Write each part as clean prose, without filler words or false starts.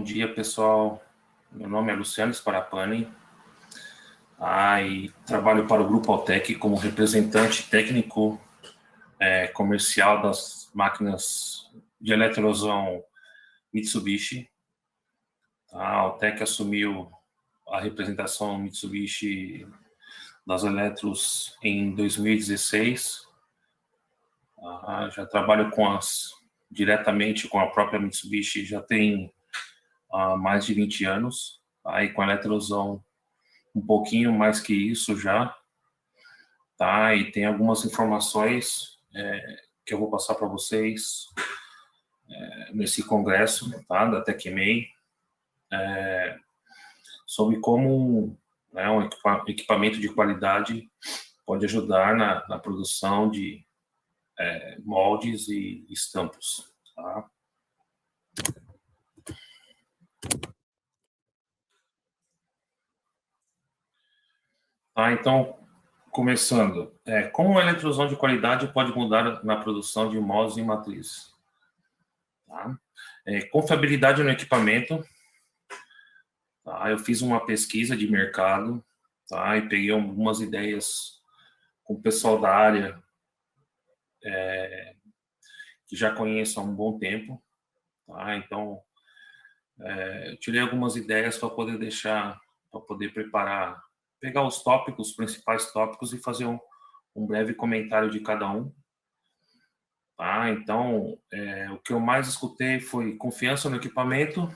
dia, pessoal. Meu nome é Luciano Sparapani, e trabalho para o Grupo Altec como representante técnico comercial das máquinas de eletrosão Mitsubishi. A Altec assumiu a representação Mitsubishi das eletros em 2016. Já trabalho diretamente com a própria Mitsubishi já tem mais de 20 anos, aí com a eletrosão um pouquinho mais que isso já, tá? E tem algumas informações que eu vou passar para vocês nesse congresso, tá? Da TecMei, sobre como um equipamento de qualidade pode ajudar na produção de moldes e estampos, tá? Então, começando, como a eletrosão de qualidade pode mudar na produção de moldes e matrizes? Tá? Confiabilidade no equipamento. Tá? Eu fiz uma pesquisa de mercado, tá? E peguei algumas ideias com o pessoal da área que já conheço há um bom tempo. Tá? Então, eu tirei algumas ideias para poder preparar, pegar os principais tópicos e fazer um breve comentário de cada um. Tá? Então, o que eu mais escutei foi confiança no equipamento,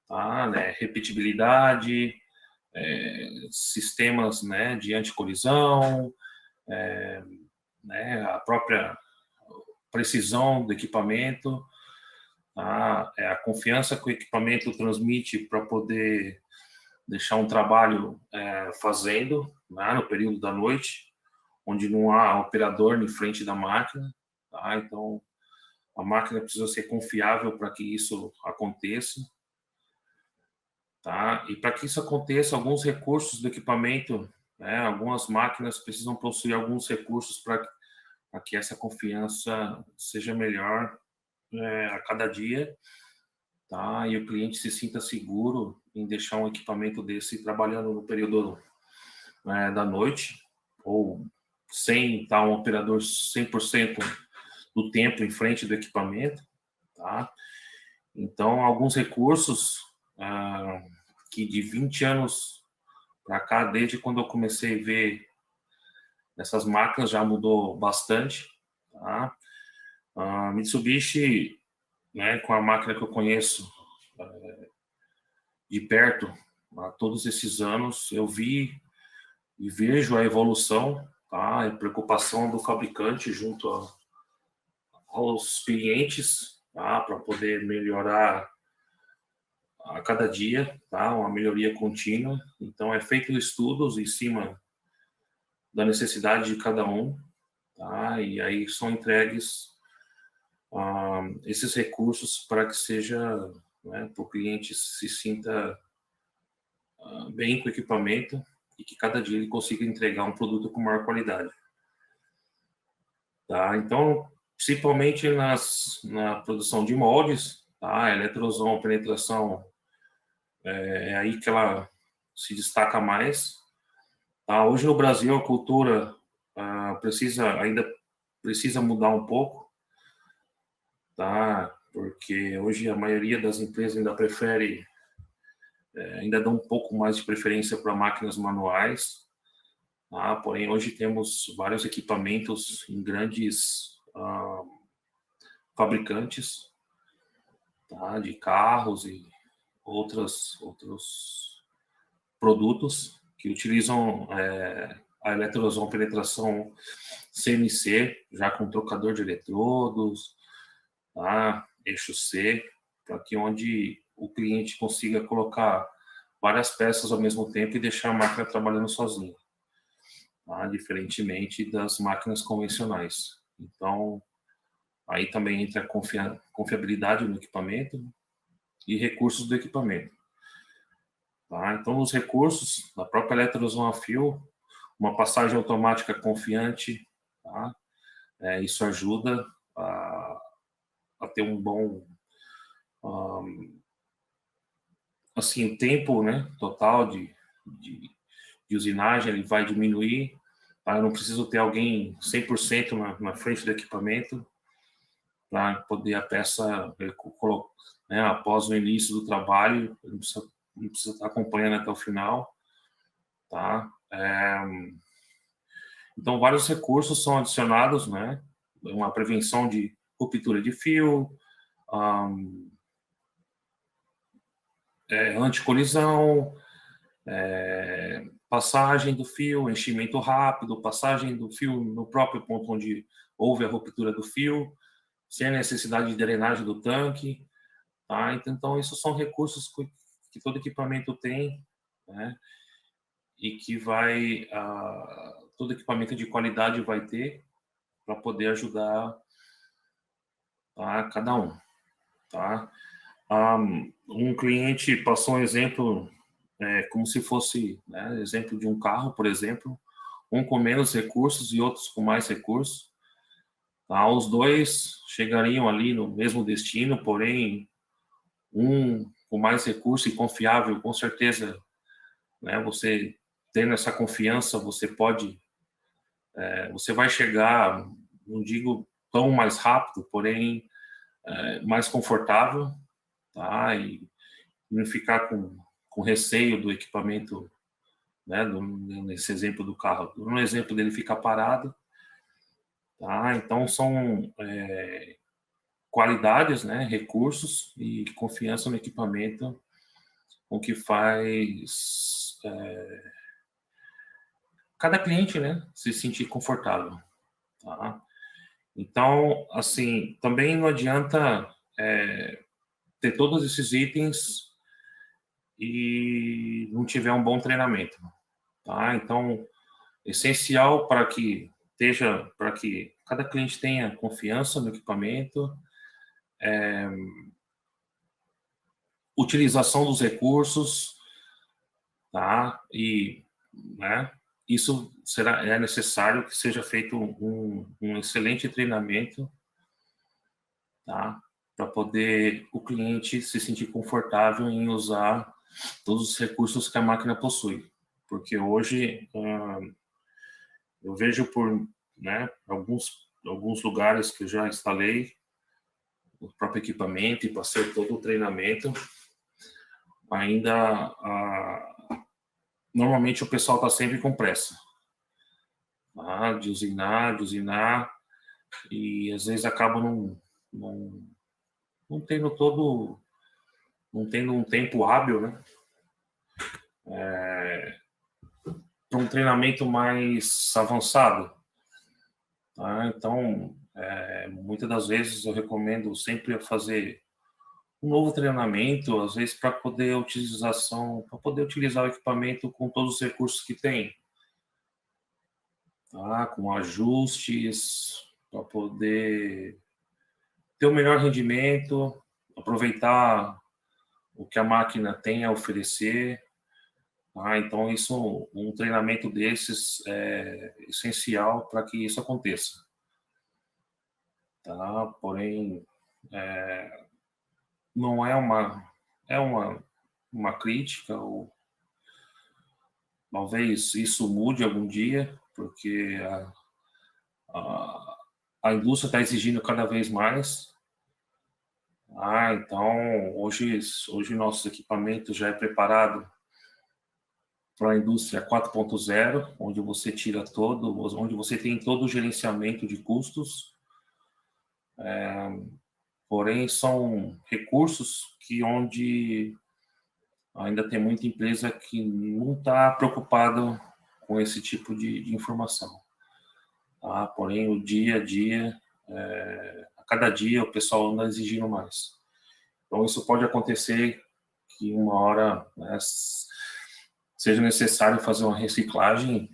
tá? Repetibilidade, sistemas, de anticolisão, a própria precisão do equipamento, tá? A confiança que o equipamento transmite para poder deixar um trabalho fazendo, né, no período da noite, onde não há operador em frente da máquina. Tá? Então, a máquina precisa ser confiável para que isso aconteça. Tá? E para que isso aconteça, alguns recursos do equipamento, algumas máquinas precisam possuir alguns recursos para que essa confiança seja melhor a cada dia, tá? E o cliente se sinta seguro em deixar um equipamento desse trabalhando no período da noite, ou sem estar um operador 100% do tempo em frente do equipamento, tá? Então, alguns recursos que de 20 anos para cá, desde quando eu comecei a ver essas máquinas, já mudou bastante, tá? A Mitsubishi, com a máquina que eu conheço de perto, há todos esses anos, eu vi e vejo a evolução, tá? A preocupação do fabricante junto aos clientes, tá? Para poder melhorar a cada dia, tá? Uma melhoria contínua. Então, é feito estudos em cima da necessidade de cada um, tá? E aí são entregues esses recursos para que seja, para o cliente se sinta bem com o equipamento e que cada dia ele consiga entregar um produto com maior qualidade. Tá? Então, principalmente na produção de moldes, tá? Eletrosão, penetração, é aí que ela se destaca mais. Tá? Hoje no Brasil a cultura ainda precisa mudar um pouco, tá? Porque hoje a maioria das empresas ainda dá um pouco mais de preferência para máquinas manuais, tá? Porém, hoje temos vários equipamentos em grandes fabricantes, tá? De carros e outros produtos que utilizam a eletrosão penetração CNC, já com trocador de eletrodos, tá? Eixo C, para que onde o cliente consiga colocar várias peças ao mesmo tempo e deixar a máquina trabalhando sozinha, tá? Diferentemente das máquinas convencionais. Então, aí também entra a confiabilidade no equipamento e recursos do equipamento. Tá? Então, os recursos da própria eletrosão a fio, uma passagem automática confiante, tá? Isso ajuda a ter um bom assim, o tempo, né, total de usinagem, ele vai diminuir. Tá? Eu não preciso ter alguém 100% na frente do equipamento para poder a peça, né, após o início do trabalho, não precisa estar acompanhando até o final. Tá? Então, vários recursos são adicionados, né? Uma prevenção de ruptura de fio, anticolisão, passagem do fio, enchimento rápido, passagem do fio no próprio ponto onde houve a ruptura do fio, sem a necessidade de drenagem do tanque. Tá? Então, esses são recursos que todo equipamento tem, né? E que todo equipamento de qualidade vai ter para poder ajudar, tá, cada um. Tá? Um cliente passou um exemplo, como se fosse, né, exemplo de um carro, por exemplo, um com menos recursos e outros com mais recursos. Tá? Os dois chegariam ali no mesmo destino, porém, um com mais recurso e confiável, com certeza, né, você tendo essa confiança, você vai chegar, não digo tão mais rápido, porém, mais confortável, tá? E não ficar com receio do equipamento, né? Nesse exemplo do carro, no exemplo dele ficar parado, tá? Então são qualidades, né? Recursos e confiança no equipamento, o que faz cada cliente, né? Se sentir confortável, tá? Então, assim, também não adianta ter todos esses itens e não tiver um bom treinamento, tá? Então, essencial para que cada cliente tenha confiança no equipamento, utilização dos recursos, tá? E, né, isso é necessário que seja feito um excelente treinamento, tá? Para poder o cliente se sentir confortável em usar todos os recursos que a máquina possui. Porque hoje eu vejo por, né, alguns lugares que eu já instalei o próprio equipamento e passei todo o treinamento, ainda normalmente o pessoal está sempre com pressa, tá? De usinar, e às vezes acaba não tendo não tendo um tempo hábil, né? Para um treinamento mais avançado. Tá? Então, muitas das vezes eu recomendo sempre fazer um novo treinamento, às vezes para poder utilizar o equipamento com todos os recursos que tem, tá? Com ajustes, para poder ter o melhor rendimento, aproveitar o que a máquina tem a oferecer. Tá? Então, um treinamento desses é essencial para que isso aconteça. Tá? Porém, não é uma crítica, ou talvez isso mude algum dia, porque a indústria está exigindo cada vez mais. Então, hoje nossos equipamentos já é preparado para a indústria 4.0, onde você onde você tem todo o gerenciamento de custos. Porém, são recursos onde ainda tem muita empresa que não está preocupada com esse tipo de informação. Tá? Porém, o dia a dia, a cada dia, o pessoal anda exigindo mais. Então, isso pode acontecer que uma hora, né, seja necessário fazer uma reciclagem,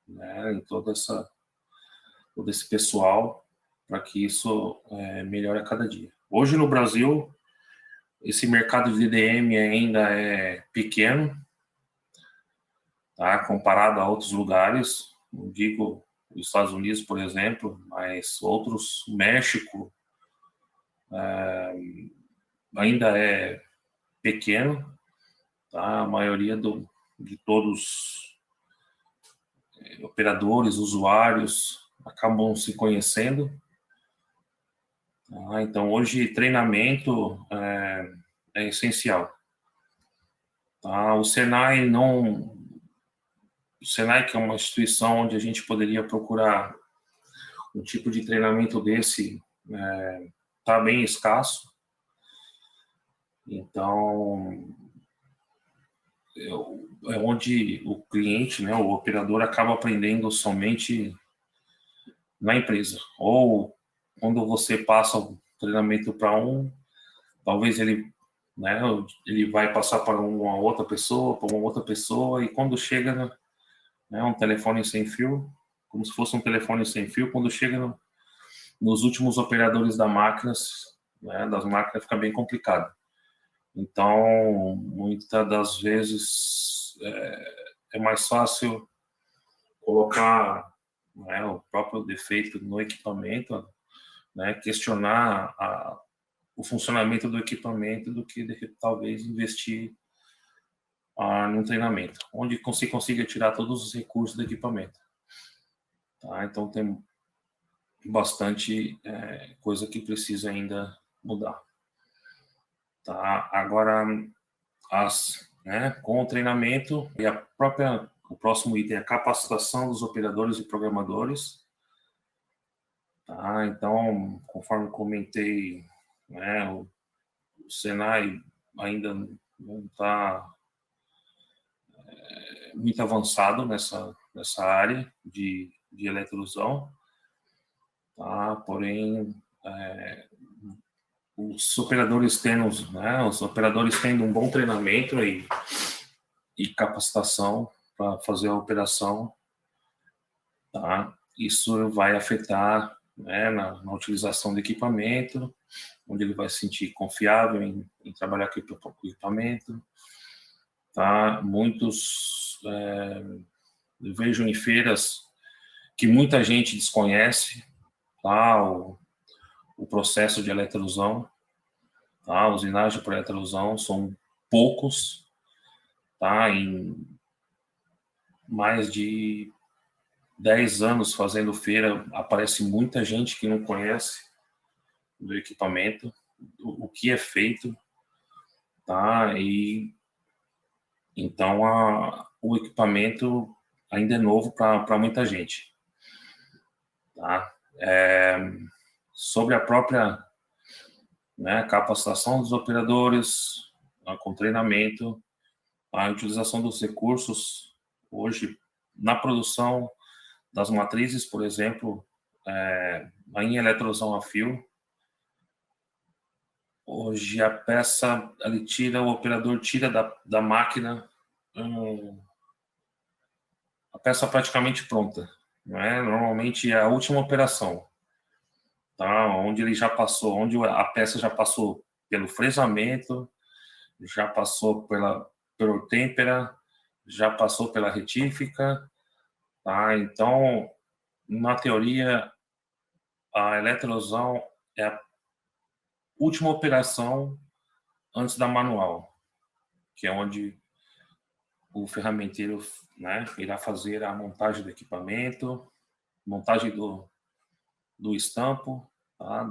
né, em todo esse pessoal, para que isso melhore a cada dia. Hoje, no Brasil, esse mercado de DDM ainda é pequeno, tá? Comparado a outros lugares, não digo os Estados Unidos, por exemplo, mas outros, México, ainda é pequeno, tá? A maioria de todos operadores, usuários, acabam se conhecendo. Tá? Então, hoje, treinamento é essencial. Tá? O Senai, que é uma instituição onde a gente poderia procurar um tipo de treinamento desse, está bem escasso. Então, é onde o cliente, né, o operador, acaba aprendendo somente na empresa. Ou quando você passa o treinamento para talvez né, ele vai passar para uma outra pessoa, e quando chega, né, um telefone sem fio, como se fosse um telefone sem fio, quando chega nos últimos operadores das máquinas, fica bem complicado. Então, muitas das vezes é mais fácil colocar, né, o próprio defeito no equipamento, né, questionar o funcionamento do equipamento do que talvez investir num treinamento, onde você consiga tirar todos os recursos do equipamento. Tá? Então, tem bastante coisa que precisa ainda mudar. Tá? Agora, com o treinamento e o próximo item é a capacitação dos operadores e programadores. Tá? Então, conforme comentei, né, o Senai ainda não está muito avançado nessa área de eletrosão, tá? Porém, os operadores tendo um bom treinamento e capacitação para fazer a operação, tá? Isso vai afetar, né, na utilização do equipamento, onde ele vai se sentir confiável em trabalhar com o equipamento. Tá? Eu vejo em feiras que muita gente desconhece, tá? O processo de eletrosão, tá? Usinagem por eletrosão são poucos, tá? Em mais de 10 anos fazendo feira, aparece muita gente que não conhece do equipamento, o que é feito, tá? E então o equipamento ainda é novo para muita gente, tá? Sobre a própria, né, capacitação dos operadores, com treinamento, a utilização dos recursos hoje na produção das matrizes, por exemplo, em eletrosão a fio. Hoje a peça, o operador tira da máquina a peça praticamente pronta, né? Normalmente é a última operação, tá? Onde a peça já passou pelo fresamento, já passou pelo têmpera, já passou pela retífica, tá? Então, na teoria, a eletrosão é a última operação antes da manual, que é onde o ferramenteiro, né, irá fazer a montagem do equipamento, montagem do estampo, tá?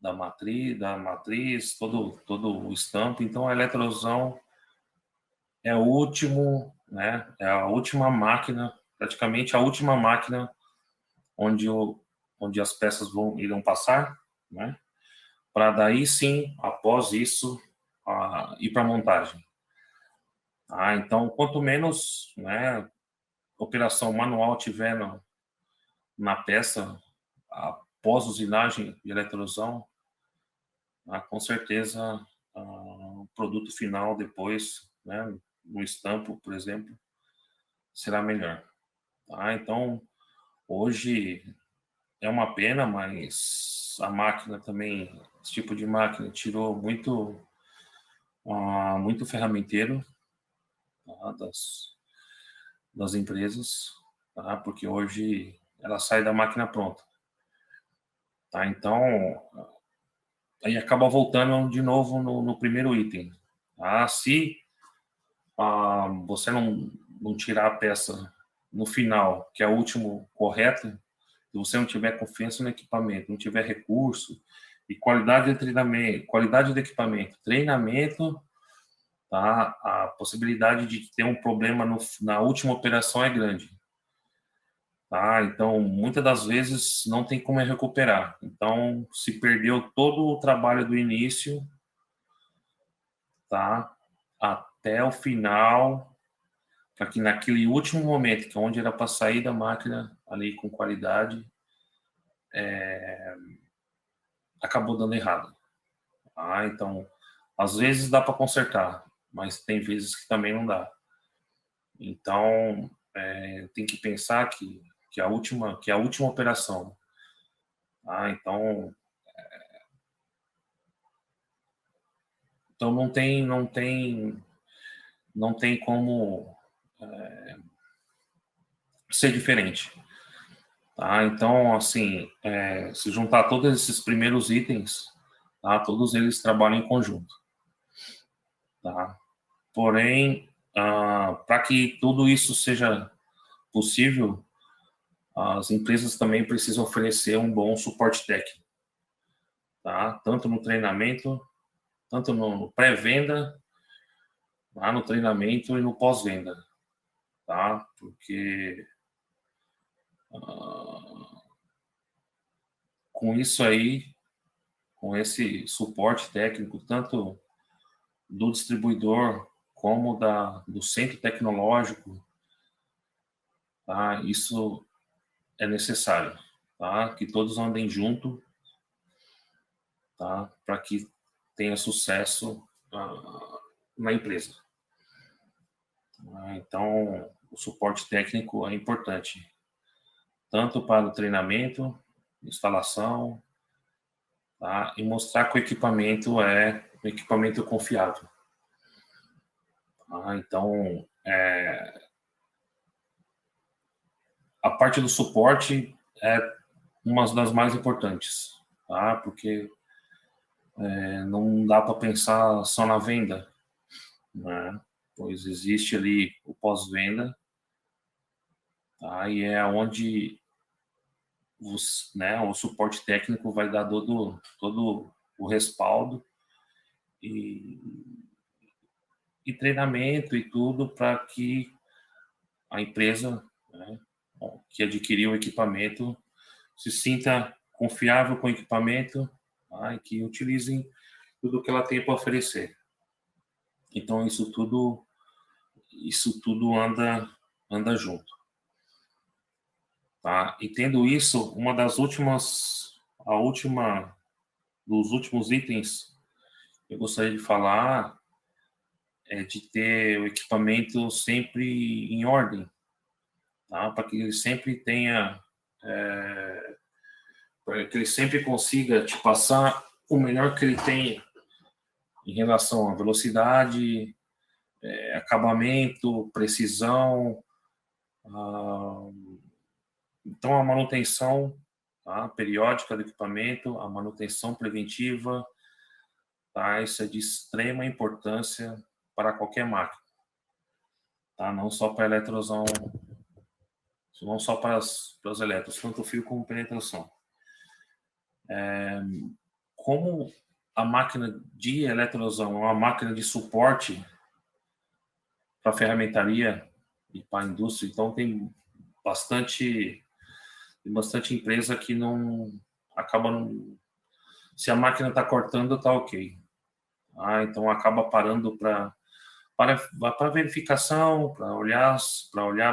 Da matriz, todo o estampo. Então, a eletrosão é o último, né? É a última máquina, praticamente a última máquina onde as peças irão passar, né? Para daí sim, após isso, ir para a montagem. Então, quanto menos, né, operação manual tiver na peça, após usinagem de eletrosão, com certeza o produto final depois, né, no estampo, por exemplo, será melhor. Então, hoje é uma pena, mas a máquina também, esse tipo de máquina, tirou muito ferramenteiro, tá, das empresas, tá, porque hoje ela sai da máquina pronta. Então, aí acaba voltando de novo no primeiro item. Se você não tirar a peça no final, que é o último correto, se você não tiver confiança no equipamento, não tiver recurso e qualidade de treinamento, qualidade do equipamento, treinamento, tá? A possibilidade de ter um problema na última operação é grande. Tá? Então, muitas das vezes não tem como recuperar. Então, se perdeu todo o trabalho do início, tá? Até o final, para que naquele último momento, que é onde era para sair da máquina ali com qualidade, acabou dando errado. Então, às vezes dá para consertar, mas tem vezes que também não dá. Então, tem que pensar que a última operação. Então não tem como ser diferente. Tá? Então, assim, se juntar todos esses primeiros itens, tá? Todos eles trabalham em conjunto. Tá? Porém, para que tudo isso seja possível, as empresas também precisam oferecer um bom suporte técnico. Tá? Tanto no treinamento, tanto no pré-venda, tá? No treinamento e no pós-venda. Tá? Porque com isso aí, com esse suporte técnico, tanto do distribuidor como do centro tecnológico, tá? Isso é necessário, tá? Que todos andem junto, tá? Para que tenha sucesso na empresa. Então, o suporte técnico é importante, tanto para o treinamento, instalação, tá? E mostrar que o equipamento é um equipamento confiável. Tá? Então, a parte do suporte é uma das mais importantes, tá? Porque não dá para pensar só na venda, né? Pois existe ali o pós-venda, tá? E é onde o suporte técnico vai dar todo o respaldo e treinamento e tudo para que a empresa, né, que adquiriu o equipamento se sinta confiável com o equipamento, tá? E que utilizem tudo que ela tem para oferecer. Então isso tudo anda junto, tá? E tendo isso, a última dos últimos itens que eu gostaria de falar é de ter o equipamento sempre em ordem, tá? Para que ele sempre tenha, para que ele sempre consiga te passar o melhor que ele tem em relação à velocidade, acabamento, precisão. Então, a manutenção, tá, periódica do equipamento, a manutenção preventiva, tá, isso é de extrema importância para qualquer máquina, tá, não só para a eletrosão, não só para as eletros, tanto fio como penetração. Como a máquina de eletrosão é uma máquina de suporte para a ferramentaria e para a indústria, então tem bastante empresa que não acaba não, se a máquina está cortando, está ok. Então acaba parando para verificação, para olhar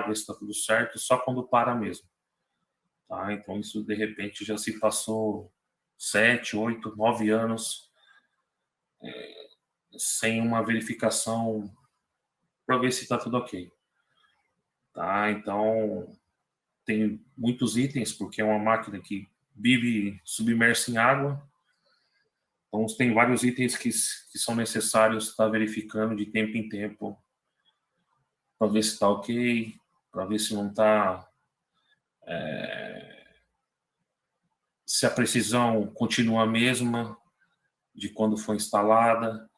ver se está tudo certo, só quando para mesmo. Tá? Então isso de repente já se passou 7, 8, 9 anos sem uma verificação para ver se está tudo ok. Tá? Então tem muitos itens, porque é uma máquina que vive submersa em água. Então, tem vários itens que são necessários estar verificando de tempo em tempo para ver se está ok, para ver se não está. Se a precisão continua a mesma de quando foi instalada.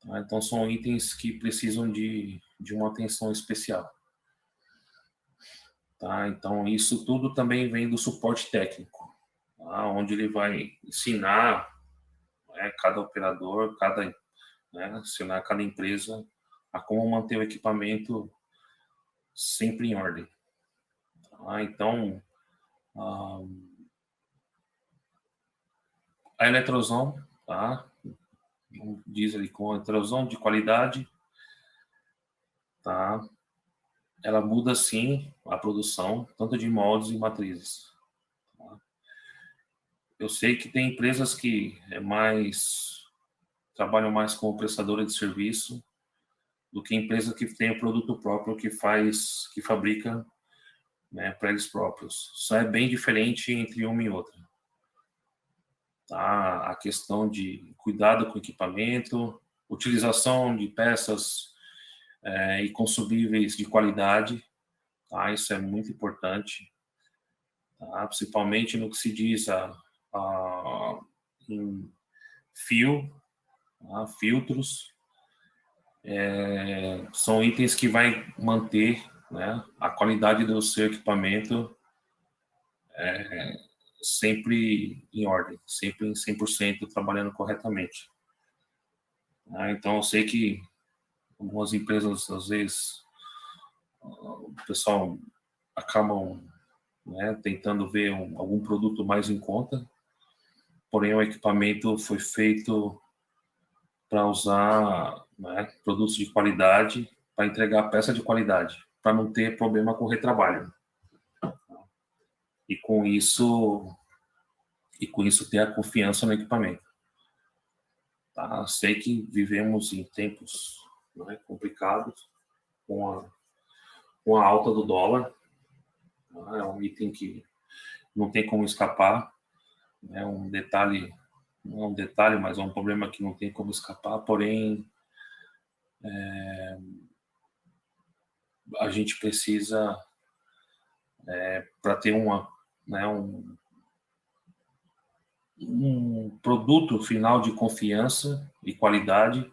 Tá? Então, são itens que precisam de uma atenção especial. Tá? Então, isso tudo também vem do suporte técnico, tá? Onde ele vai ensinar, né, cada operador, ensinar cada empresa a como manter o equipamento sempre em ordem. Tá? Então, a eletrosão, tá? Diz ali com a eletrosão de qualidade, tá? Ela muda sim a produção, tanto de moldes e matrizes. Tá? Eu sei que tem empresas que trabalham mais como prestadora de serviço do que empresa que tem o produto próprio que fabrica, né, para eles próprios. Isso é bem diferente entre uma e outra. Tá? A questão de cuidado com o equipamento, utilização de peças e consumíveis de qualidade, tá? Isso é muito importante, tá? Principalmente no que se diz em fio, tá? Filtros, são itens que vai manter, né, a qualidade do seu equipamento sempre em ordem, sempre em 100% trabalhando corretamente. Tá? Então, eu sei que algumas empresas, às vezes, o pessoal acabam, né, tentando ver algum produto mais em conta, porém o equipamento foi feito para usar, né, produtos de qualidade, para entregar peça de qualidade, para não ter problema com retrabalho. E com isso ter a confiança no equipamento. Tá? Sei que vivemos em tempos, né, complicados com a alta do dólar. Tá? É um item que não tem como escapar. É um detalhe, não é um detalhe, mas é um problema que não tem como escapar. Porém, a gente precisa, para ter né, um produto final de confiança e qualidade,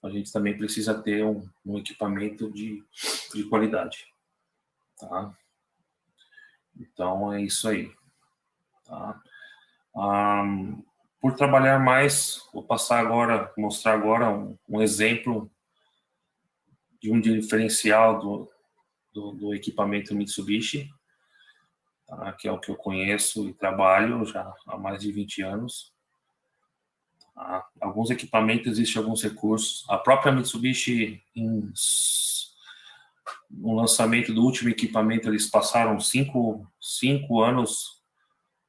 a gente também precisa ter um equipamento de qualidade. Tá? Então, é isso aí. Tá? Por trabalhar mais, vou mostrar agora um exemplo de um diferencial do equipamento Mitsubishi, tá? Que é o que eu conheço e trabalho já há mais de 20 anos. Tá? Alguns equipamentos, existem alguns recursos. A própria Mitsubishi, no lançamento do último equipamento, eles passaram cinco anos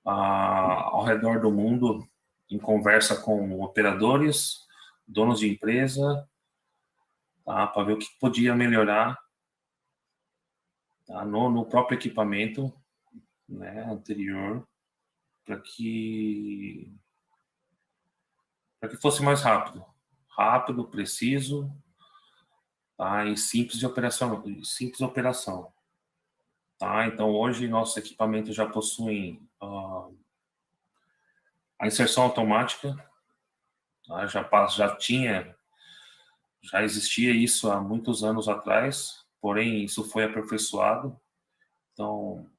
ao redor do mundo em conversa com operadores, donos de empresa, tá? Para ver o que podia melhorar, tá? No próprio equipamento, né, anterior, para que fosse mais rápido, preciso, tá? E simples de operação, tá? Então hoje nossos equipamentos já possuem a inserção automática, tá? Já existia isso há muitos anos atrás, porém isso foi aperfeiçoado. Então,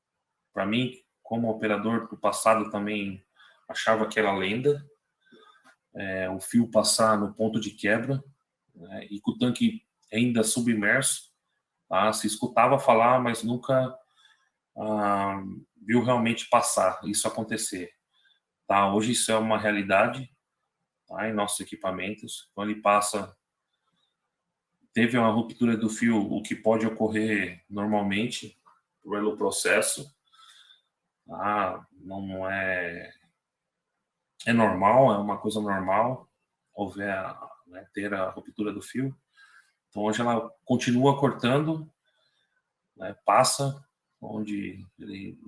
para mim, como operador do passado, também achava que era lenda, o fio passar no ponto de quebra, né, e com o tanque ainda submerso, tá? Se escutava falar, mas nunca viu realmente passar isso acontecer. Tá? Hoje isso é uma realidade, tá? Em nossos equipamentos. Quando ele teve uma ruptura do fio, o que pode ocorrer normalmente pelo processo, não é normal, é uma coisa normal ter a ruptura do fio. Então hoje ela continua cortando, né, passa onde ele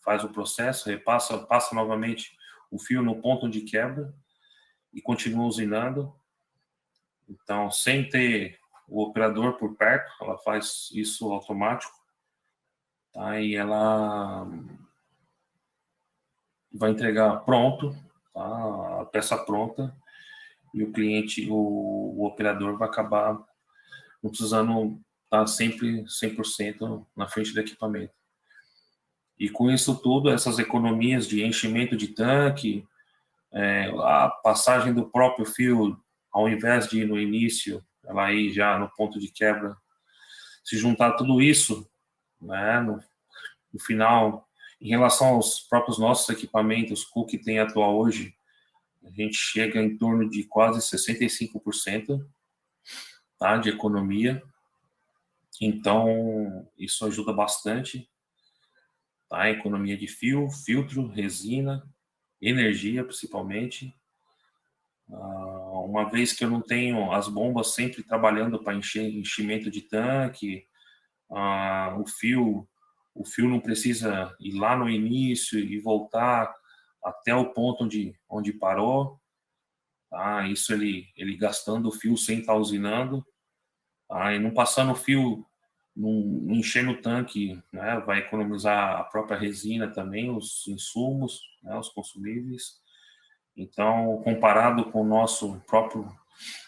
faz o processo, passa novamente o fio no ponto de quebra e continua usinando. Então, sem ter o operador por perto, ela faz isso automático, tá? E ela vai entregar pronto, tá? A peça pronta, e o cliente, o operador vai acabar não precisando estar sempre 100% na frente do equipamento. E com isso tudo, essas economias de enchimento de tanque, a passagem do próprio fio, ao invés de ir no início, ela ir já no ponto de quebra, se juntar tudo isso, né, no final, em relação aos próprios nossos equipamentos, o que tem atual hoje, a gente chega em torno de quase 65%, tá, de economia. Então, isso ajuda bastante, tá? Economia de fio, filtro, resina, energia, principalmente. Uma vez que eu não tenho as bombas sempre trabalhando para enchimento de tanque, o fio não precisa ir lá no início e voltar até o ponto onde parou. Tá? Isso ele gastando o fio sem estar usinando. Tá? E não passando o fio, não enchendo o tanque, né? Vai economizar a própria resina também, os insumos, né? Os consumíveis. Então, comparado com o nosso próprio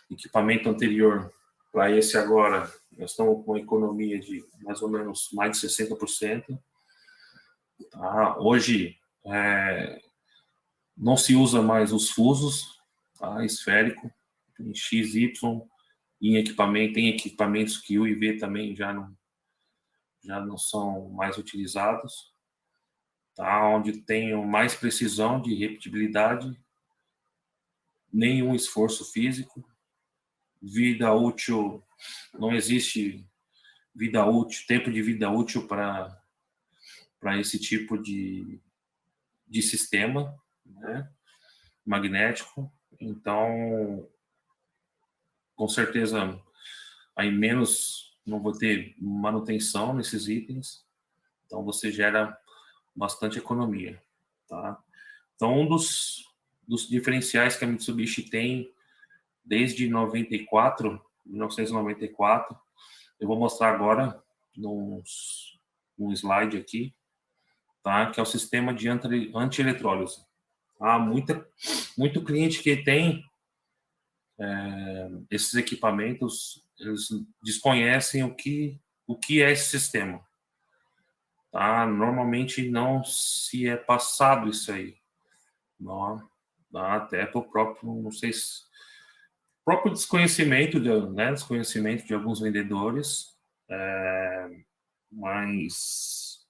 equipamento anterior, para esse agora, nós estamos com uma economia de mais ou menos mais de 60%. Tá? Hoje, não se usa mais os fusos, tá? Esférico, em XY, tem equipamentos que U e V também já não são mais utilizados, tá? Onde tem mais precisão de repetibilidade, nenhum esforço físico, vida útil, não existe vida útil, tempo de vida útil para esse tipo de sistema, né, magnético. Então, com certeza, aí menos não vou ter manutenção nesses itens, então você gera bastante economia, tá? Então, um dos diferenciais que a Mitsubishi tem desde 1994, eu vou mostrar agora num slide aqui, tá? Que é o sistema de anti-eletrólise. Muito cliente que tem esses equipamentos, eles desconhecem o que é esse sistema. Tá? Normalmente não se é passado isso aí. Não, até para o próprio, não sei se... próprio desconhecimento, desconhecimento de alguns vendedores, mas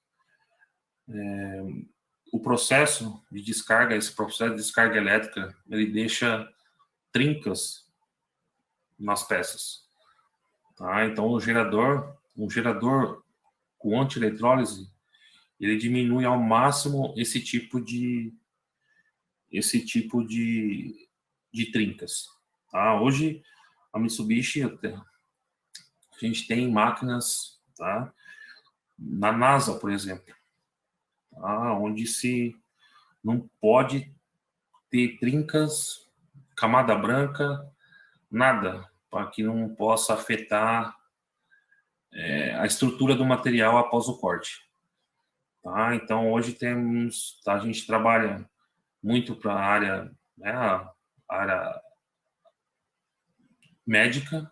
o processo de descarga, esse processo de descarga elétrica, ele deixa trincas nas peças. Tá? Então, um gerador com anti-eletrólise, ele diminui ao máximo esse tipo de trincas. Tá? Hoje, a Mitsubishi, a gente tem máquinas, tá? Na NASA, por exemplo, tá? Onde se não pode ter trincas, camada branca, nada, para que não possa afetar a estrutura do material após o corte. Tá? Então, hoje a gente trabalha muito para a área, né, a área médica,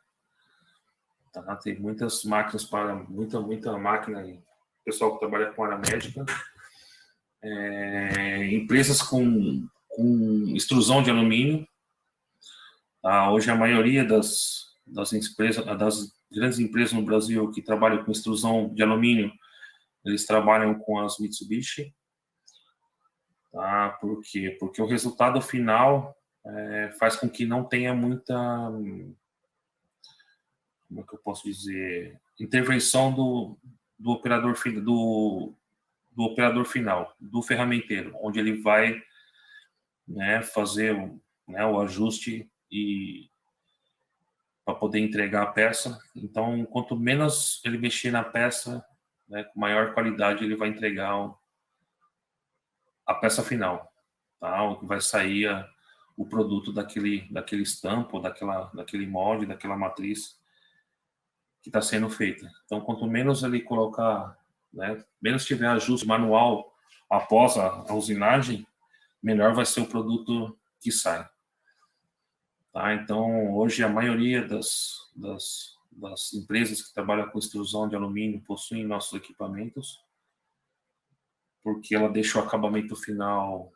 tá? Tem muitas máquinas para muita máquina, pessoal que trabalha com a área médica, empresas com extrusão de alumínio. Tá? Hoje a maioria das grandes empresas no Brasil que trabalham com extrusão de alumínio, eles trabalham com as Mitsubishi. Tá? Por quê? Porque o resultado final faz com que não tenha muita, como é que eu posso dizer, intervenção do operador final, do ferramenteiro, onde ele vai, né, fazer o ajuste e para poder entregar a peça. Então, quanto menos ele mexer na peça, né, com maior qualidade ele vai entregar a peça final, tá? O que vai sair o produto daquele estampo, daquele molde, daquela matriz que está sendo feita. Então, quanto menos ele colocar, né, menos tiver ajuste manual após a usinagem, melhor vai ser o produto que sai. Tá? Então, hoje a maioria das empresas que trabalham com extrusão de alumínio possuem nossos equipamentos, porque ela deixa o acabamento final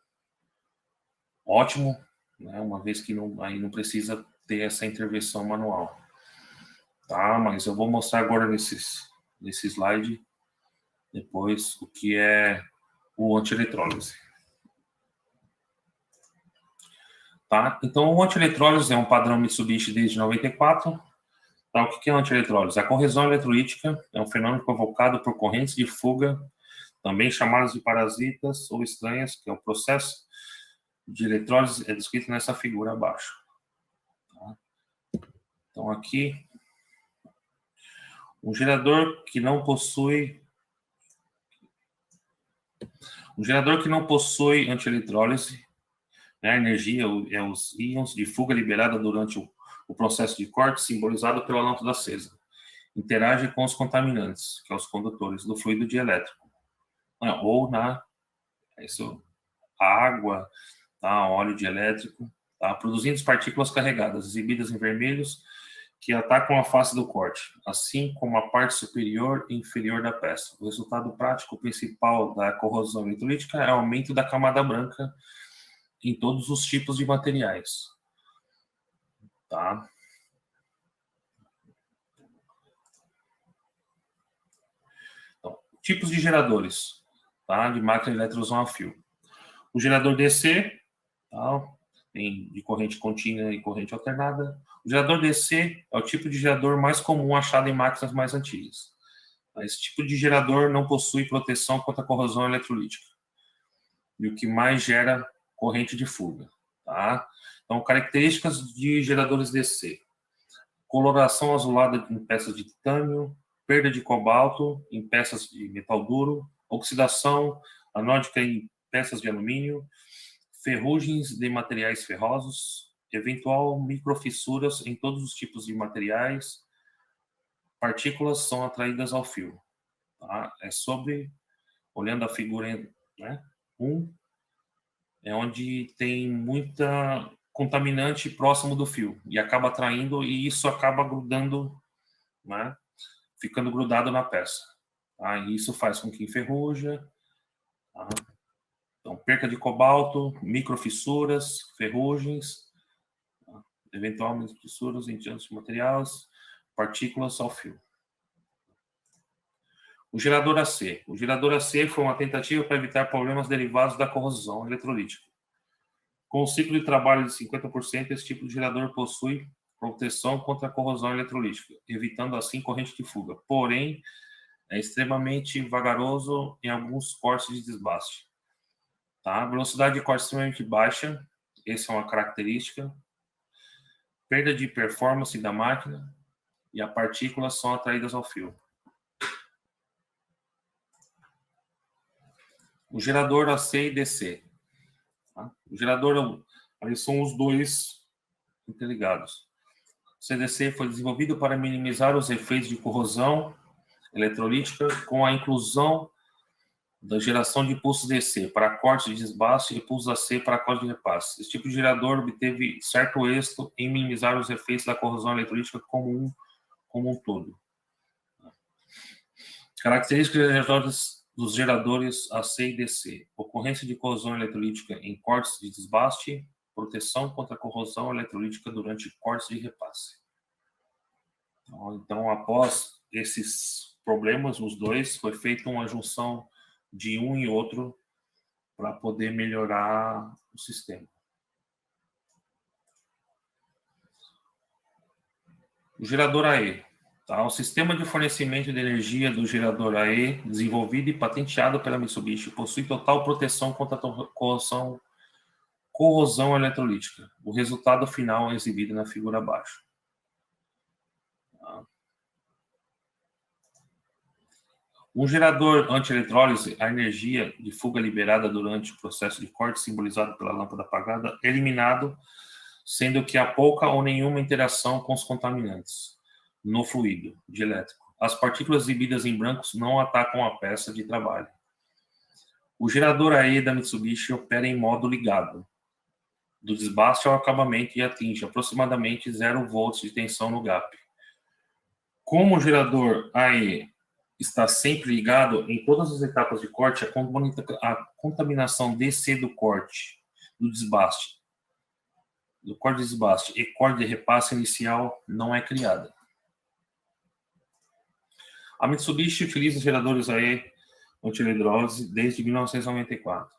ótimo, né? Uma vez que aí não precisa ter essa intervenção manual. Tá? Mas eu vou mostrar agora nesse slide, depois, o que é o anti-eletrólise. Tá? Então, o anti-eletrólise é um padrão Mitsubishi desde 94. Tá? O que é anti-eletrólise? A corrosão eletrolítica é um fenômeno provocado por correntes de fuga, também chamadas de parasitas ou estranhas, que é o processo de eletrólise, é descrito nessa figura abaixo. Tá? Então, aqui, um gerador que não possui anti-eletrólise, né, a energia é os íons de fuga liberada durante o processo de corte, simbolizado pela lâmpada acesa. Interage com os contaminantes, que são os condutores do fluido dielétrico, ou água, tá, óleo dielétrico, tá, produzindo partículas carregadas, exibidas em vermelhos, que atacam a face do corte, assim como a parte superior e inferior da peça. O resultado prático principal da corrosão eletrolítica é o aumento da camada branca em todos os tipos de materiais. Tá? Então, tipos de geradores, tá, de máquina de eletrosão a fio. O gerador DC, tá, tem de corrente contínua e corrente alternada. O gerador DC é o tipo de gerador mais comum achado em máquinas mais antigas. Esse tipo de gerador não possui proteção contra a corrosão eletrolítica, e o que mais gera corrente de fuga. Tá? Então, características de geradores DC. Coloração azulada em peças de titânio, perda de cobalto em peças de metal duro, oxidação anódica em peças de alumínio, ferrugens de materiais ferrosos, eventual microfissuras em todos os tipos de materiais, partículas são atraídas ao fio. Tá? Olhando a figura, né, 1, é onde tem muita contaminante próximo do fio e acaba atraindo, e isso acaba grudando, né, ficando grudado na peça. Tá? E isso faz com que enferruja. Tá? Então, perca de cobalto, microfissuras, ferrugens, tá? Eventualmente fissuras em diante de materiais, partículas ao fio. O gerador AC. O gerador AC foi uma tentativa para evitar problemas derivados da corrosão eletrolítica. Com um ciclo de trabalho de 50%, esse tipo de gerador possui proteção contra a corrosão eletrolítica, evitando assim corrente de fuga. Porém, é extremamente vagaroso em alguns cortes de desbaste. Tá? Velocidade de corte extremamente baixa, essa é uma característica. Perda de performance da máquina e as partículas são atraídas ao fio. O gerador AC e DC. Tá? O gerador, ali são os dois interligados. O CDC foi desenvolvido para minimizar os efeitos de corrosão eletrolítica com a inclusão da geração de pulsos DC para corte de desbaste e pulsos AC para corte de repasse. Esse tipo de gerador obteve certo êxito em minimizar os efeitos da corrosão eletrolítica como um todo. Características dos geradores AC e DC. Ocorrência de corrosão eletrolítica em cortes de desbaste, proteção contra a corrosão eletrolítica durante cortes de repasse. Então, após esses problemas, os dois, foi feita uma junção de um e outro para poder melhorar o sistema. O gerador AE. Tá? O sistema de fornecimento de energia do gerador AE, desenvolvido e patenteado pela Mitsubishi, possui total proteção contra a corrosão eletrolítica. O resultado final é exibido na figura abaixo. Tá? Um gerador anti-eletrólise, a energia de fuga liberada durante o processo de corte, simbolizado pela lâmpada apagada, é eliminado, sendo que há pouca ou nenhuma interação com os contaminantes no fluido dielétrico. As partículas exibidas em brancos não atacam a peça de trabalho. O gerador AE da Mitsubishi opera em modo ligado. do desbaste ao acabamento e atinge aproximadamente 0 volts de tensão no gap. Como o gerador AE está sempre ligado em todas as etapas de corte, a contaminação DC do corte, do desbaste, do corte de desbaste e corte de repasse inicial não é criada. A Mitsubishi utiliza geradores AE anti-eledrose desde 1994.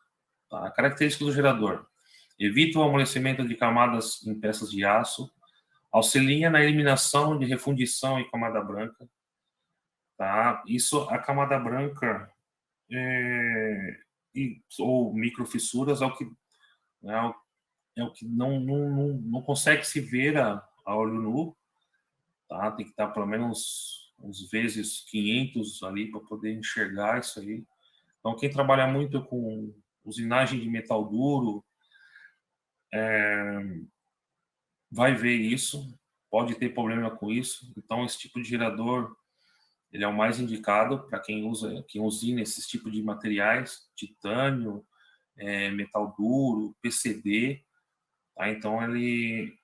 Tá? A característica do gerador: evita o amolecimento de camadas em peças de aço, auxilia na eliminação de refundição em camada branca. Tá? Isso, a camada branca ou microfissuras é o que, não consegue se ver a olho nu. Tá? Tem que estar pelo menos uns vezes 500 ali para poder enxergar isso aí. Então, quem trabalha muito com usinagem de metal duro vai ver isso, pode ter problema com isso. Então, esse tipo de gerador ele é o mais indicado para quem usina esses tipos de materiais, titânio, metal duro, PCB. Tá? Então, ele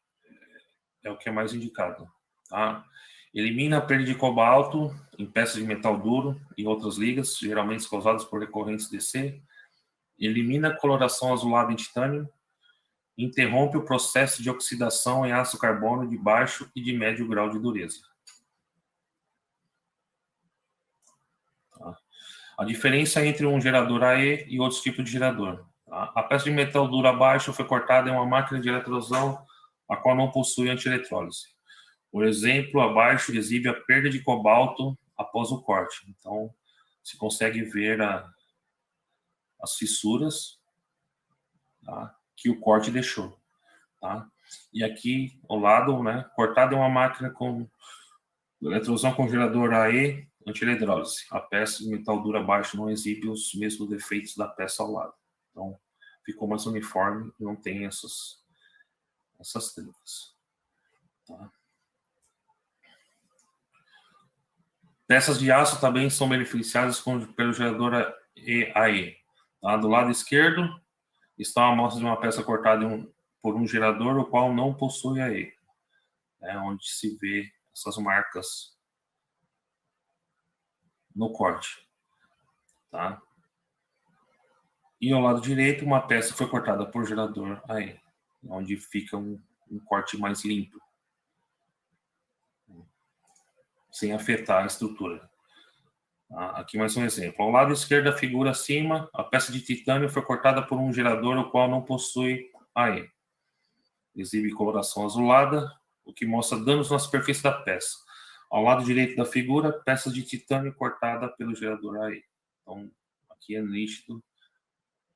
é o que é mais indicado. Tá? Elimina a perda de cobalto em peças de metal duro e outras ligas, geralmente causadas por recorrentes DC. Elimina a coloração azulada em titânio. Interrompe o processo de oxidação em aço carbono de baixo e de médio grau de dureza. Tá? A diferença entre um gerador AE e outros tipos de gerador. Tá? A peça de metal duro abaixo foi cortada em uma máquina de eletrosão, a qual não possui anti-eletrólise. Por exemplo, abaixo exibe a perda de cobalto após o corte. Então, se consegue ver as fissuras, tá, que o corte deixou. Tá? E aqui, ao lado, né, cortado em uma máquina com eletrosão com gerador AE anti-eledrólise. A peça de metal duro abaixo não exibe os mesmos defeitos da peça ao lado. Então, ficou mais uniforme e não tem essas trincas. Tá? Peças de aço também são beneficiadas pelo gerador AE. Tá? Do lado esquerdo está uma amostra de uma peça cortada por um gerador, o qual não possui AE. Onde se vê essas marcas no corte. Tá? E ao lado direito, uma peça foi cortada por gerador AE, onde fica um corte mais limpo, sem afetar a estrutura. Aqui mais um exemplo. Ao lado esquerdo da figura acima, a peça de titânio foi cortada por um gerador, o qual não possui AE. Exibe coloração azulada, o que mostra danos na superfície da peça. Ao lado direito da figura, peça de titânio cortada pelo gerador AE. Então, aqui é nítido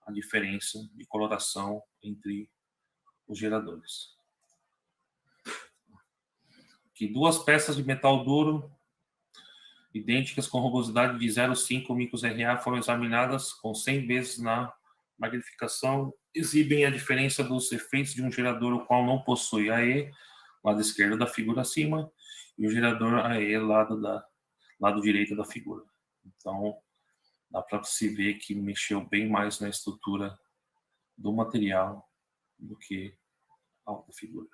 a diferença de coloração entre os geradores. Aqui, duas peças de metal duro idênticas com rugosidade de 0,5 micros-RA foram examinadas com 100 vezes na magnificação, exibem a diferença dos efeitos de um gerador o qual não possui AE, lado esquerdo da figura acima, e o gerador AE, lado direito da figura. Então, dá para se ver que mexeu bem mais na estrutura do material do que a outra figura.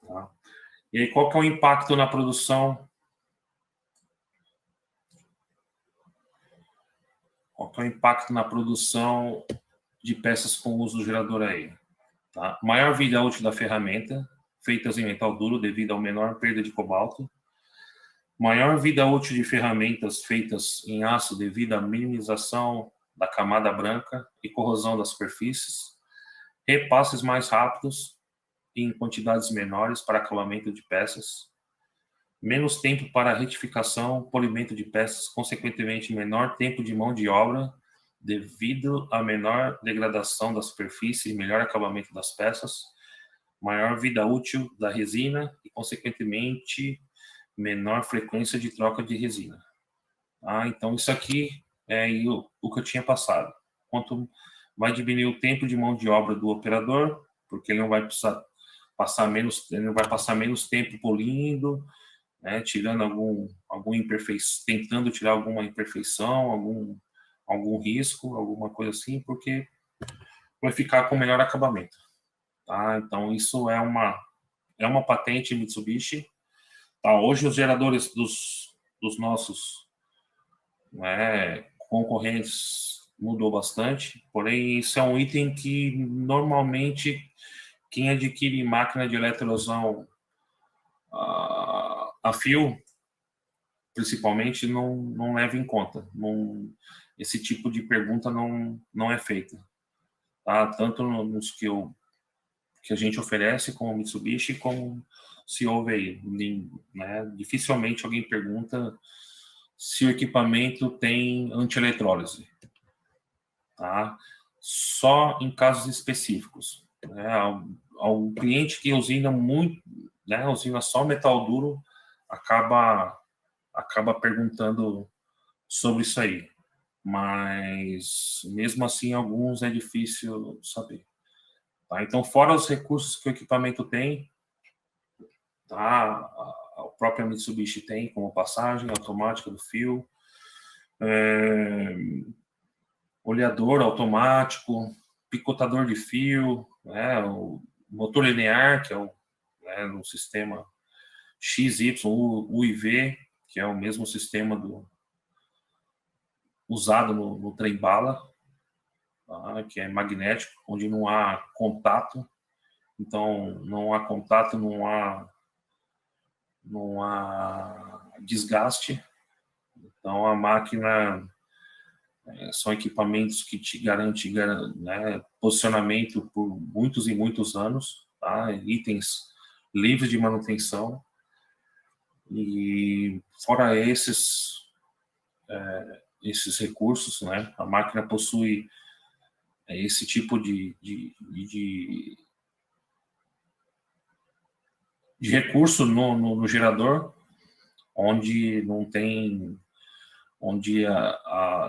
Tá? E aí, qual que é o impacto na produção? Qual que é o impacto na produção de peças com uso do gerador AE? Tá? Maior vida útil da ferramenta, feitas em metal duro devido ao menor perda de cobalto. Maior vida útil de ferramentas feitas em aço devido à minimização da camada branca e corrosão das superfícies. Repasses mais rápidos em quantidades menores para acabamento de peças. Menos tempo para retificação, polimento de peças, consequentemente menor tempo de mão de obra devido à menor degradação da superfície e melhor acabamento das peças. Maior vida útil da resina e, consequentemente, menor frequência de troca de resina. Então, isso aqui é o que eu tinha passado. Quanto vai diminuir o tempo de mão de obra do operador, porque ele não vai precisar passar menos tempo polindo, né, tirando algum imperfeição, tentando tirar alguma imperfeição, algum risco, alguma coisa assim, porque vai ficar com melhor acabamento. tá? Então, isso é uma patente Mitsubishi. Tá? Hoje, os geradores dos nossos, né, concorrentes mudou bastante, porém, isso é um item que, normalmente, quem adquire máquina de eletrosão a fio, principalmente, não leva em conta. Esse tipo de pergunta não é feita. Tá? Tanto nos que a gente oferece como Mitsubishi, como se houve aí. Né? Dificilmente alguém pergunta se o equipamento tem antieeletrólise. Tá? Só em casos específicos. Né? Ao cliente que usina muito, né, usina só metal duro, acaba perguntando sobre isso aí. Mas, mesmo assim, alguns é difícil saber. Tá? Então, fora os recursos que o equipamento tem, tá? A própria Mitsubishi tem, como passagem automática do fio, oleador automático, picotador de fio, né? O motor linear, que é no sistema XY, o IV, que é o mesmo sistema usado no trem-bala, tá? Que é magnético, onde não há contato. Então, não há contato, não há desgaste. Então, a máquina são equipamentos que te garantem, né, posicionamento por muitos e muitos anos, tá? Itens livres de manutenção. E fora esses recursos, né, a máquina possui esse tipo de recurso no gerador, onde não tem, onde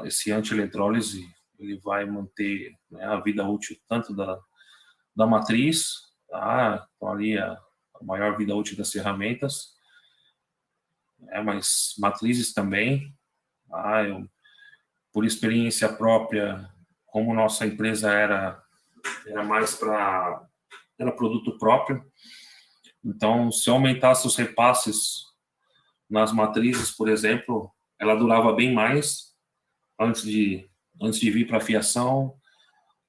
esse anti-eletrólise ele vai manter, né, a vida útil tanto da matriz, tá? Então ali a maior vida útil das ferramentas, né, mas matrizes também, tá? Por experiência própria, como nossa empresa era mais era produto próprio, então se eu aumentasse os repasses nas matrizes, por exemplo, ela durava bem mais antes de vir para a fiação,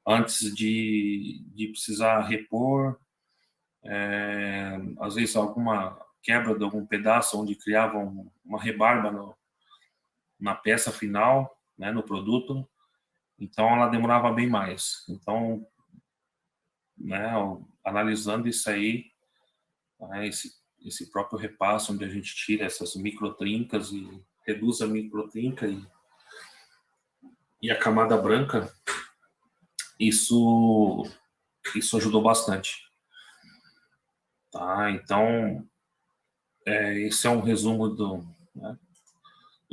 antes de precisar repor, às vezes alguma quebra de algum pedaço onde criava uma rebarba na peça final, né, no produto, então ela demorava bem mais. Então, né, analisando isso aí, né, esse próprio repasso onde a gente tira essas microtrincas e reduz a microtrinca e a camada branca, isso ajudou bastante. Tá? Então, esse é um resumo do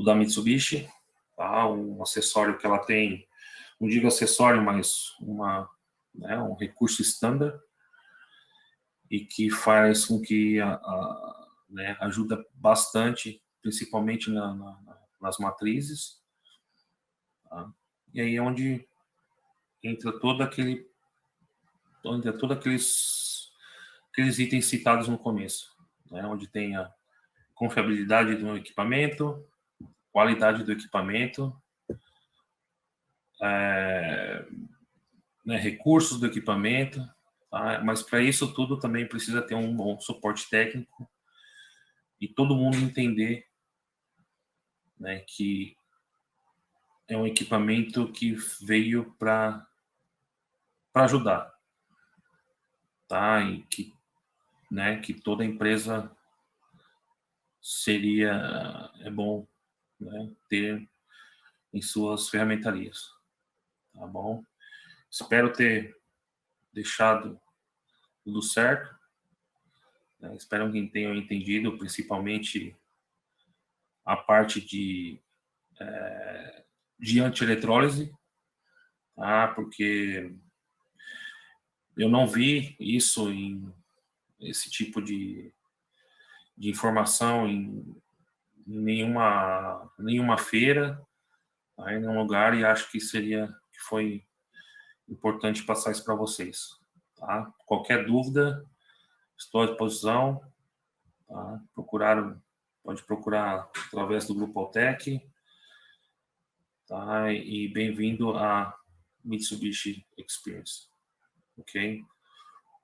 da Mitsubishi, tá? Um acessório que ela tem, não digo acessório, mas um recurso standard e que faz com que né, ajuda bastante, principalmente nas matrizes. Tá? E aí é onde entra aqueles itens citados no começo, né? Onde tem a confiabilidade do equipamento, qualidade do equipamento, né, recursos do equipamento, tá? Mas para isso tudo também precisa ter um bom suporte técnico e todo mundo entender, né, que é um equipamento que veio para ajudar, tá? E que, né, que toda empresa é bom, né, ter em suas ferramentarias, tá bom? Espero ter deixado tudo certo, né? Espero que tenham entendido, principalmente a parte de anti-eletrólise, tá? Porque eu não vi isso esse tipo de informação em nenhuma feira, tá? Em nenhum lugar, e acho que foi importante passar isso para vocês. tá? Qualquer dúvida, estou à disposição, tá? Pode procurar através do Grupo Altec, tá? E bem-vindo à Mitsubishi Experience, ok?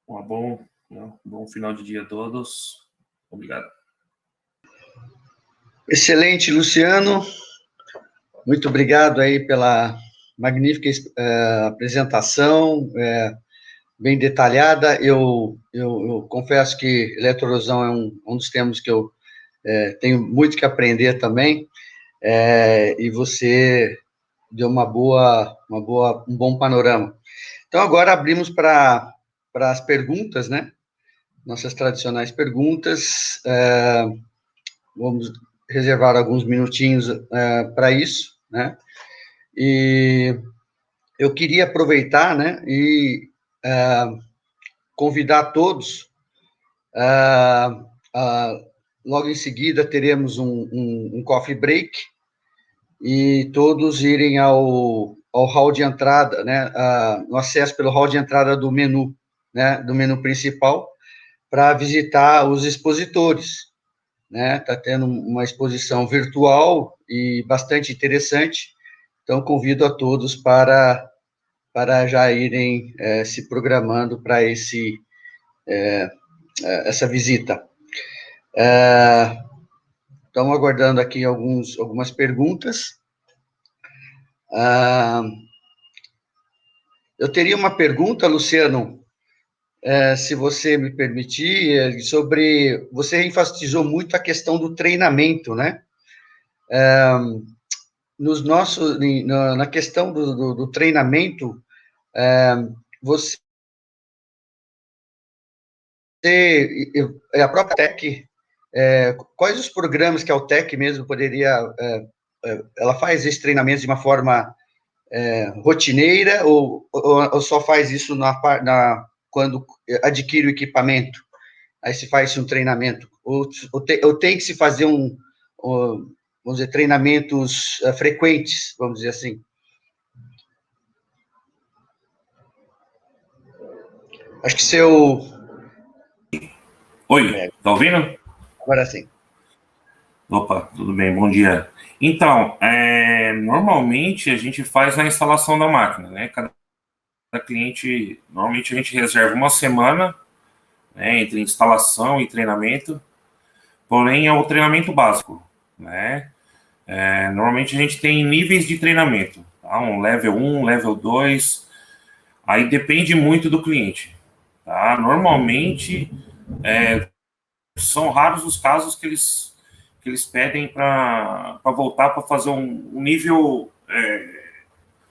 Um bom final de dia a todos. Obrigado. Excelente, Luciano. Muito obrigado aí pela magnífica apresentação, bem detalhada. Eu confesso que eletroerosão é um dos temas que eu tenho muito que aprender também, e você deu um bom panorama. Então, agora abrimos para as perguntas, né? Nossas tradicionais perguntas. Vamos reservar alguns minutinhos para isso, né? E eu queria aproveitar, né, e convidar todos. Logo em seguida teremos um coffee break e todos irem ao hall de entrada, né, no acesso pelo hall de entrada do menu, né, do menu principal, para visitar os expositores, né? Está tendo uma exposição virtual e bastante interessante, então convido a todos para já irem se programando para essa visita. Estamos aguardando aqui algumas perguntas. Eu teria uma pergunta, Luciano, se você me permitir, sobre... Você enfatizou muito a questão do treinamento, né? Na questão do treinamento, você... A própria TEC, quais os programas que a Altec mesmo poderia... ela faz esse treinamento de uma forma rotineira ou só faz isso quando adquire o equipamento? Aí se faz um treinamento. Ou tem que se fazer vamos dizer, treinamentos frequentes, vamos dizer assim. Acho que Oi, tá ouvindo? Agora sim. Opa, tudo bem, bom dia. Então, normalmente a gente faz a instalação da máquina, né? Cada cliente, normalmente a gente reserva uma semana, né, entre instalação e treinamento, porém é o treinamento básico, né? Normalmente a gente tem níveis de treinamento, tá? Um level 1, level 2, aí depende muito do cliente, tá? Normalmente, são raros os casos que eles pedem para voltar para fazer um nível,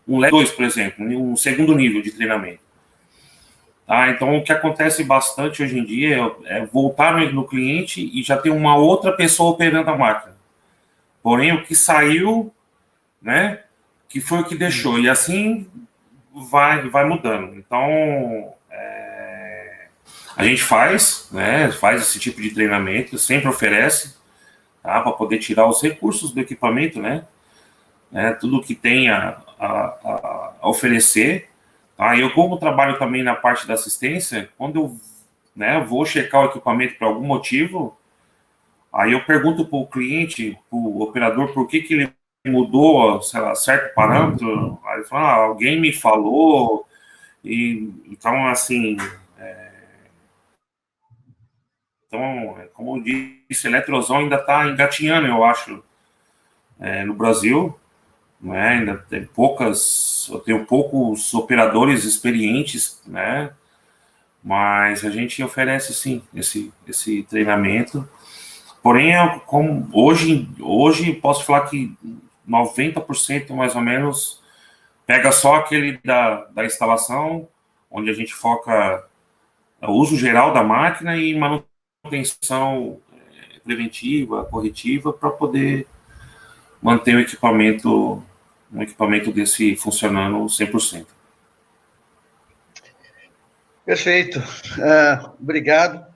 um level 2, por exemplo, um segundo nível de treinamento. Tá? Então, o que acontece bastante hoje em dia é voltar no cliente e já ter uma outra pessoa operando a máquina. Porém, o que saiu, né, que foi o que deixou. E assim vai mudando. Então, a gente faz esse tipo de treinamento, sempre oferece, tá, para poder tirar os recursos do equipamento, né, tudo que tem a oferecer. Tá? Eu, como trabalho também na parte da assistência, quando eu vou checar o equipamento por algum motivo, aí eu pergunto para o cliente, para o operador, por que ele mudou, sei lá, certo parâmetro. Aí ele fala, alguém me falou. Então, assim, como eu disse, a eletrosão ainda está engatinhando, eu acho, no Brasil. Né? Ainda tem eu tenho poucos operadores experientes, né? Mas a gente oferece sim esse treinamento. Porém, como hoje posso falar que 90% mais ou menos pega só aquele da instalação, onde a gente foca o uso geral da máquina e manutenção preventiva, corretiva, para poder manter um equipamento desse funcionando 100%. Perfeito. Obrigado.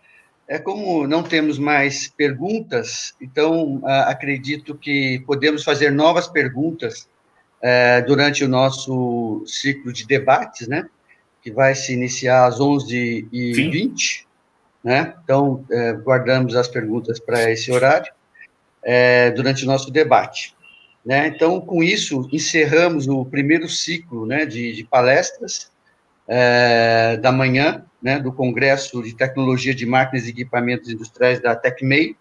Como não temos mais perguntas, então acredito que podemos fazer novas perguntas durante o nosso ciclo de debates, né? que vai se iniciar às 11h20, né? Então, guardamos as perguntas para esse horário, durante o nosso debate. Né? Então, com isso, encerramos o primeiro ciclo, né, de palestras da manhã, né, do Congresso de Tecnologia de Máquinas e Equipamentos Industriais da TecMei.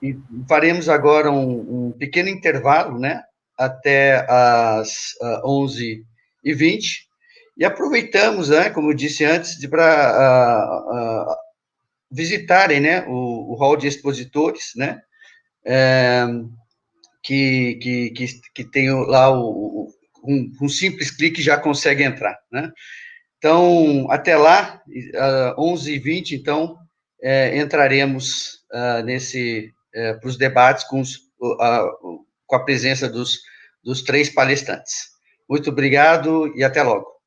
E faremos agora um pequeno intervalo, né, até às 11h20, e aproveitamos, né, como eu disse antes, para visitarem, né, o hall de expositores, né, que tem lá um simples clique já consegue entrar, né? Então, até lá, 11h20, então, entraremos para os debates com a presença dos 3 palestrantes. Muito obrigado e até logo.